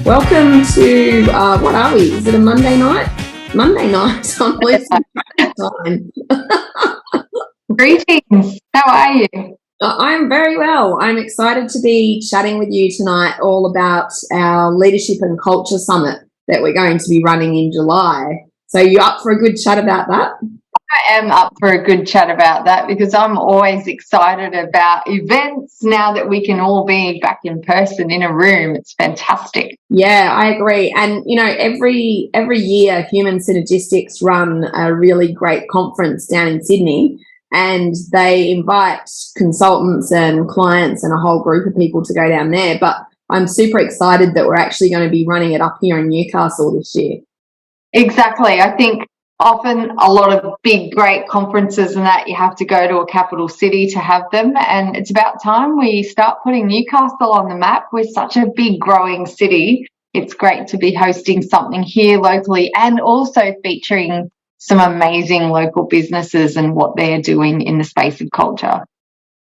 Welcome to, what are we? Is it a Monday night? Monday night on losing track of time. Greetings. How are you? I'm very well. I'm excited to be chatting with you tonight all about our Leadership and Culture Summit that we're going to be running in July. So you up for a good chat about that? I am up for a good chat about that because I'm always excited about events now that we can all be back in person in a room. It's fantastic. Yeah, I agree. And, you know, every year Human Synergistics run a really great conference down in Sydney, and they invite consultants and clients and a whole group of people to go down there. But I'm super excited that we're actually going to be running it up here in Newcastle this year. Exactly. I think often a lot of big, great conferences and that you have to go to a capital city to have them. And it's about time we start putting Newcastle on the map. We're such a big, growing city. It's great to be hosting something here locally and also featuring some amazing local businesses and what they're doing in the space of culture.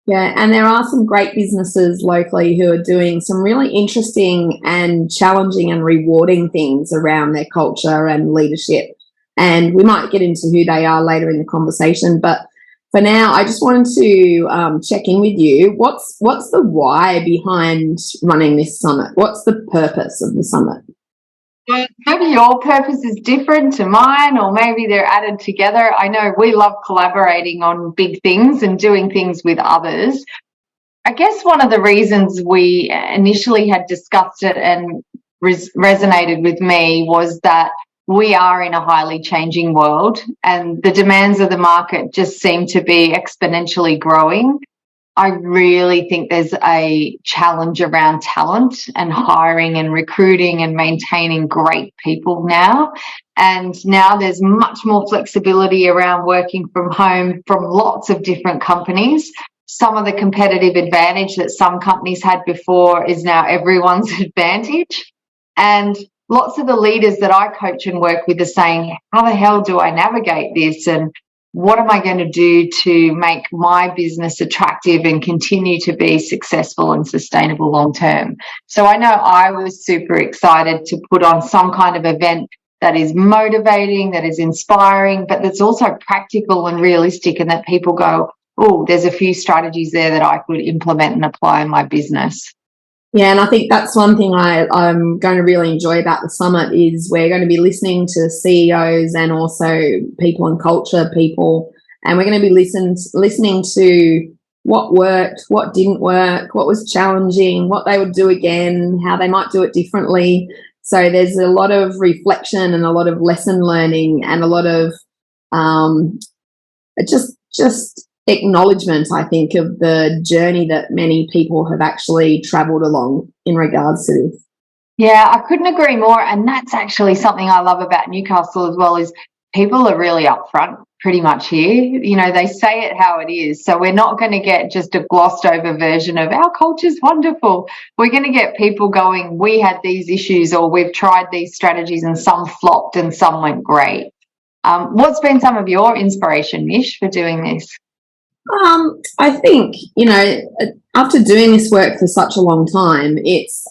Yeah, and there are some great businesses locally who are doing some really interesting and challenging and rewarding things around their culture and leadership. And we might get into who they are later in the conversation. But for now, I just wanted to check in with you. What's the why behind running this summit? What's the purpose of the summit? Maybe your purpose is different to mine, or maybe they're added together. I know we love collaborating on big things and doing things with others. I guess one of the reasons we initially had discussed it and resonated with me was that we are in a highly changing world and the demands of the market just seem to be exponentially growing. I really think there's a challenge around talent and hiring and recruiting and maintaining great people now. And now there's much more flexibility around working from home from lots of different companies. Some of the competitive advantage that some companies had before is now everyone's advantage. And lots of the leaders that I coach and work with are saying, how the hell do I navigate this? And what am I going to do to make my business attractive and continue to be successful and sustainable long term? So I know I was super excited to put on some kind of event that is motivating, that is inspiring, but that's also practical and realistic, and that people go, oh, there's a few strategies there that I could implement and apply in my business. Yeah, and I think that's one thing I'm going to really enjoy about the summit is we're going to be listening to CEOs and also people in culture people, and we're going to be listening to what worked, what didn't work, what was challenging, what they would do again, how they might do it differently. So there's a lot of reflection and a lot of lesson learning and a lot of just acknowledgement, I think, of the journey that many people have actually travelled along in regards to this. Yeah, I couldn't agree more. And that's actually something I love about Newcastle as well, is people are really upfront pretty much here. You know, they say it how it is. So we're not going to get just a glossed over version of our culture's wonderful. We're going to get people going, we had these issues, or we've tried these strategies and some flopped and some went great. What's been some of your inspiration, Mish, for doing this? I think, you know, after doing this work for such a long time,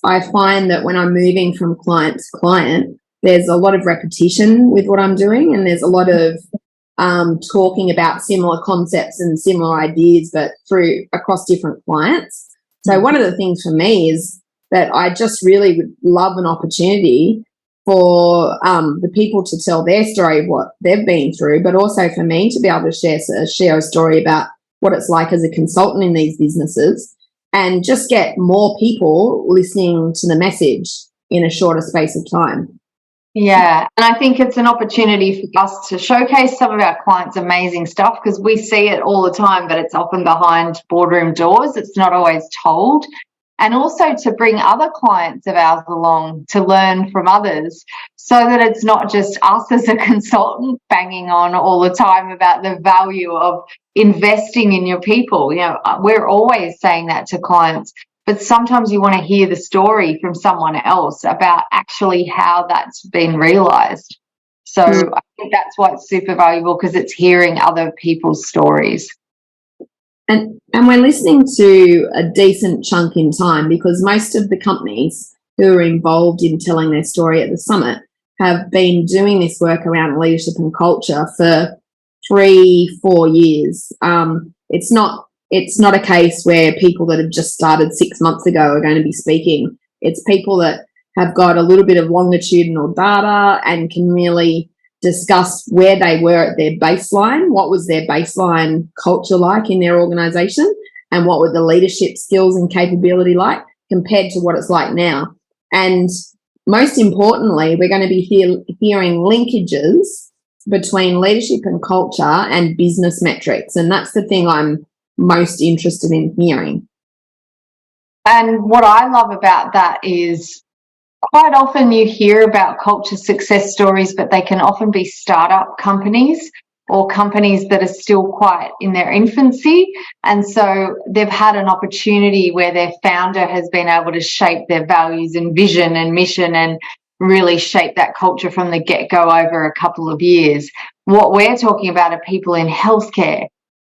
I find that when I'm moving from client to client, there's a lot of repetition with what I'm doing, and there's a lot of talking about similar concepts and similar ideas, but across different clients. So one of the things for me is that I just really would love an opportunity for the people to tell their story of what they've been through, but also for me to be able to share a story about what it's like as a consultant in these businesses, and just get more people listening to the message in a shorter space of time. Yeah, and I think it's an opportunity for us to showcase some of our clients' amazing stuff, because we see it all the time, but it's often behind boardroom doors. It's not always told. And also to bring other clients of ours along to learn from others, so that it's not just us as a consultant banging on all the time about the value of investing in your people. You know, we're always saying that to clients, but sometimes you want to hear the story from someone else about actually how that's been realised. So I think that's why it's super valuable, because it's hearing other people's stories. And we're listening to a decent chunk in time, because most of the companies who are involved in telling their story at the summit have been doing this work around leadership and culture for 3-4 years. It's not a case where people that have just started 6 months ago are going to be speaking. It's people that have got a little bit of longitudinal data and can really discuss where they were at their baseline, what was their baseline culture like in their organisation, and what were the leadership skills and capability like compared to what it's like now. And most importantly, we're going to be hearing linkages between leadership and culture and business metrics. And that's the thing I'm most interested in hearing. And what I love about that is quite often you hear about culture success stories, but they can often be startup companies or companies that are still quite in their infancy. And so they've had an opportunity where their founder has been able to shape their values and vision and mission and really shape that culture from the get-go over a couple of years. What we're talking about are people in healthcare,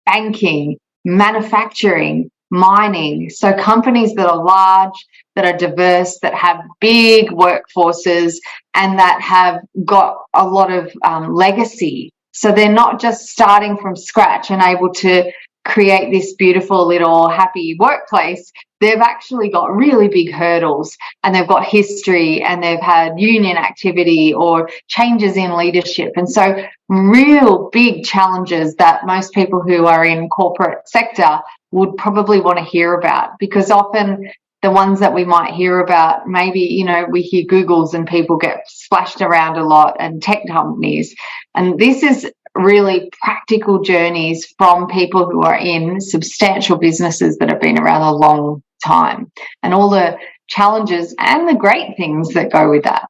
banking, manufacturing, mining. So companies that are large, that are diverse, that have big workforces and that have got a lot of legacy. So they're not just starting from scratch and able to create this beautiful little happy workplace. They've actually got really big hurdles and they've got history and they've had union activity or changes in leadership. And so real big challenges that most people who are in corporate sector would probably want to hear about, because often the ones that we might hear about, maybe, you know, we hear Googles and people get splashed around a lot and tech companies. And this is really practical journeys from people who are in substantial businesses that have been around a long time and all the challenges and the great things that go with that.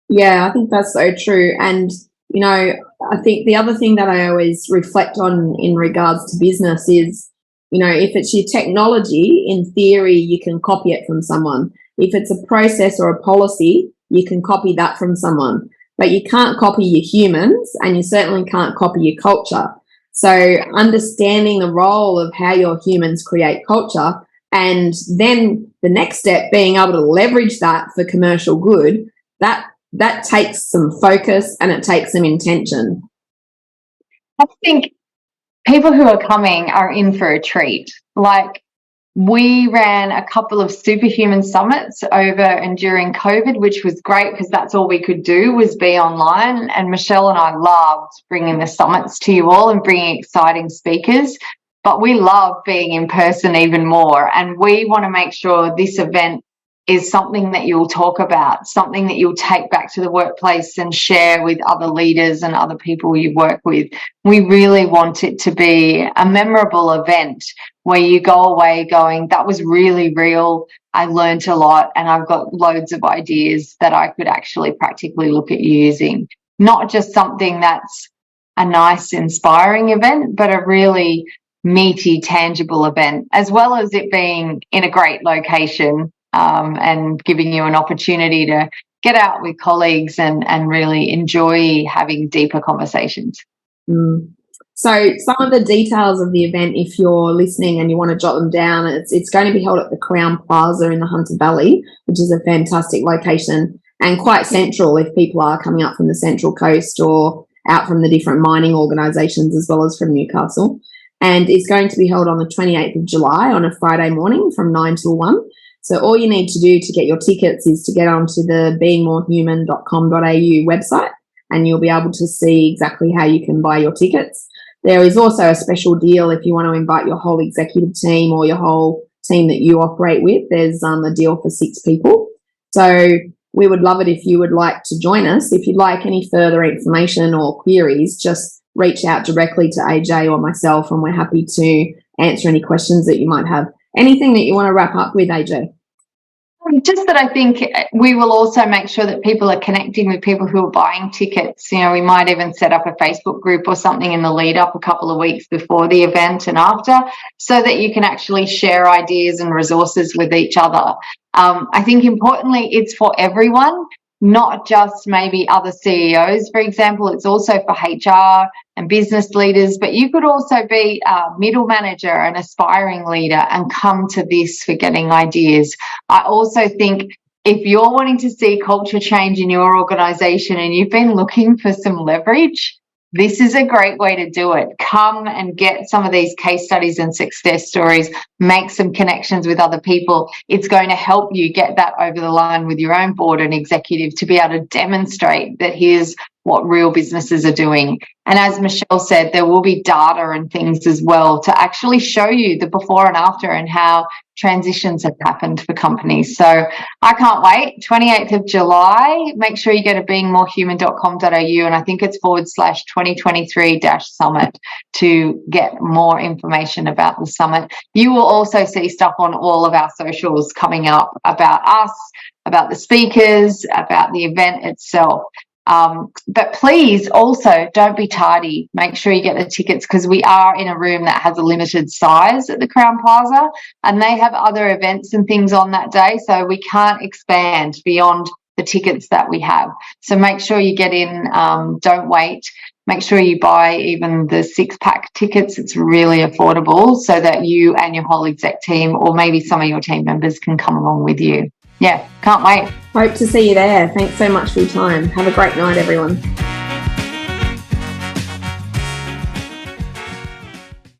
Yeah, I think that's so true. And, you know, I think the other thing that I always reflect on in regards to business is, you know, if it's your technology, in theory, you can copy it from someone. If it's a process or a policy, you can copy that from someone. But you can't copy your humans and you certainly can't copy your culture. So understanding the role of how your humans create culture and then the next step being able to leverage that for commercial good, that takes some focus and it takes some intention. I think people who are coming are in for a treat. Like, we ran a couple of superhuman summits over and during COVID, which was great because that's all we could do was be online. And Michelle and I loved bringing the summits to you all and bringing exciting speakers. But we love being in person even more. And we want to make sure this event is something that you'll talk about, something that you'll take back to the workplace and share with other leaders and other people you work with. We really want it to be a memorable event where you go away going, that was really real, I learned a lot, and I've got loads of ideas that I could actually practically look at using. Not just something that's a nice, inspiring event, but a really meaty, tangible event, as well as it being in a great location. And giving you an opportunity to get out with colleagues and really enjoy having deeper conversations. So some of the details of the event, if you're listening and you want to jot them down, it's going to be held at the Crown Plaza in the Hunter Valley, which is a fantastic location and quite central if people are coming up from the Central Coast or out from the different mining organisations as well as from Newcastle. And it's going to be held on the 28th of July on a Friday morning from 9 till 1. So all you need to do to get your tickets is to get onto the beingmorehuman.com.au website and you'll be able to see exactly how you can buy your tickets. There is also a special deal if you want to invite your whole executive team or your whole team that you operate with. There's a deal for 6 people. So we would love it if you would like to join us. If you'd like any further information or queries, just reach out directly to AJ or myself and we're happy to answer any questions that you might have. Anything that you want to wrap up with, AJ? Just that I think we will also make sure that people are connecting with people who are buying tickets. You know, we might even set up a Facebook group or something in the lead up a couple of weeks before the event and after, so that you can actually share ideas and resources with each other. I think importantly, it's for everyone. not just maybe other CEOs, for example. It's also for HR and business leaders, but you could also be a middle manager, an aspiring leader, and come to this for getting ideas. I also think if you're wanting to see culture change in your organization and you've been looking for some leverage, this is a great way to do it. Come and get some of these case studies and success stories, make some connections with other people. It's going to help you get that over the line with your own board and executive to be able to demonstrate that here's what real businesses are doing. And as Michelle said, there will be data and things as well to actually show you the before and after and how transitions have happened for companies. So I can't wait. 28th of July. Make sure you go to beingmorehuman.com.au, and I think it's /2023-summit to get more information about the summit. You will also see stuff on all of our socials coming up about us, about the speakers, about the event itself. But please also don't be tardy. Make sure you get the tickets, because we are in a room that has a limited size at the Crown Plaza, and they have other events and things on that day, so we can't expand beyond the tickets that we have. So make sure you get in, don't wait. Make sure you buy even the 6-pack tickets. It's really affordable, so that you and your whole exec team, or maybe some of your team members, can come along with you. Yeah, can't wait. Hope to see you there. Thanks so much for your time. Have a great night, everyone.